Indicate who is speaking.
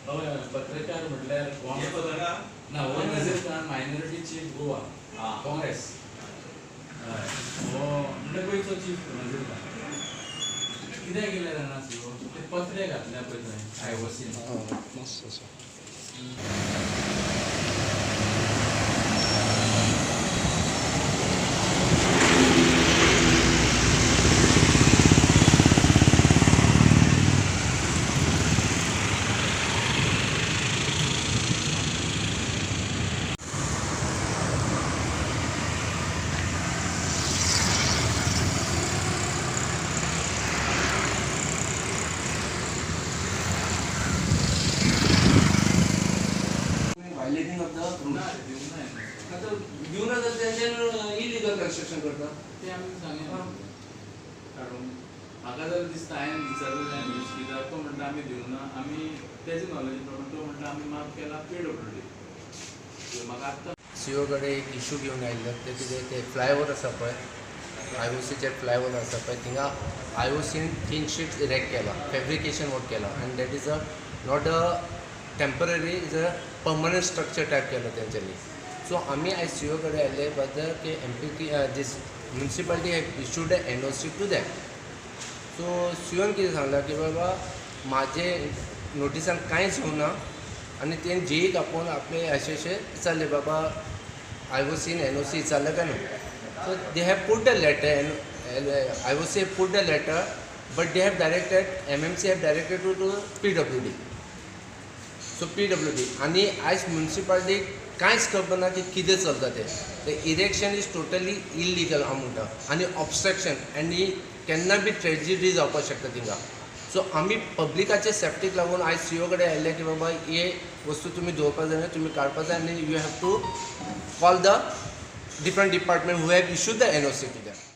Speaker 1: हय पत्रकार म्हटल्यार
Speaker 2: हे पत्रकार
Speaker 1: ना हो नजीर खान मायनॉरिटी चीफ गोवा काँग्रेस हय हो म्हणजे गोंयचो चीफ नजीर खान कित्याक गेले जाणा सी ते पत्रे घातल्या पळय थंय आयओसीन
Speaker 3: मस्त आसा.
Speaker 4: Violating of the rules.
Speaker 1: ना दिवं ना
Speaker 4: आता घेऊन जातात त्यांच्या इलिगल कन्स्ट्रक्शन करतात.
Speaker 1: ते आमी सांगेन काडून म्हाका जर दिसता हांवें विचारलें जाय न्यूज कित्याक तो म्हणटा आमी दिवना आमी तेजे नॉलेज प्रमाण तो म्हणटा आमी माफ केला PWD म्हाका आत्तां
Speaker 3: सीओ कडेन एक इशू घेवन आयिल्लो ते कितें ते फ्लायओवर आसा पळय आयओसीचेर फ्लायओवर आसा पळय थिंगा आयओसीन 3 शीट्स इरेक्ट केला फॅब्रिकेशन वर्क केला आनी that is not a temporary is a permanent structure type केलो तेंच्यांनी. सो आमी आयज सीओ कडेन आयले बद्दल की MPT this municipality have issued a NOC to that. So सीओन कितें सांगलां की बाबा म्हाजे नोटिसान कांयच येवना आनी तें जेईक आपोवन आपले अशें चालले बाबा आयओसीन NOC चाललें काय ना. So they have put the letter IOC have put the letter but they have directed MMC have directed to PWD. So PWD आनी आयज म्युन्सिपालिटी कांयच खबर ना की कितें चलता तें इरेक्शन इज टोटली इल्लिगल हांव म्हणटा आनी ऑब्स्ट्रक्शन आनी केन्ना बी ट्रेजिडी जावपाक शकता थिंगा. सो आमी पब्लिकाचे सेफ्टीक लागून आयज सीओ कडेन आयले की बाबा हे वस्तू तुमी दवरपाक जाय तुमी काडपाक जाय आनी you have to call the different department who have issued the NOC to that.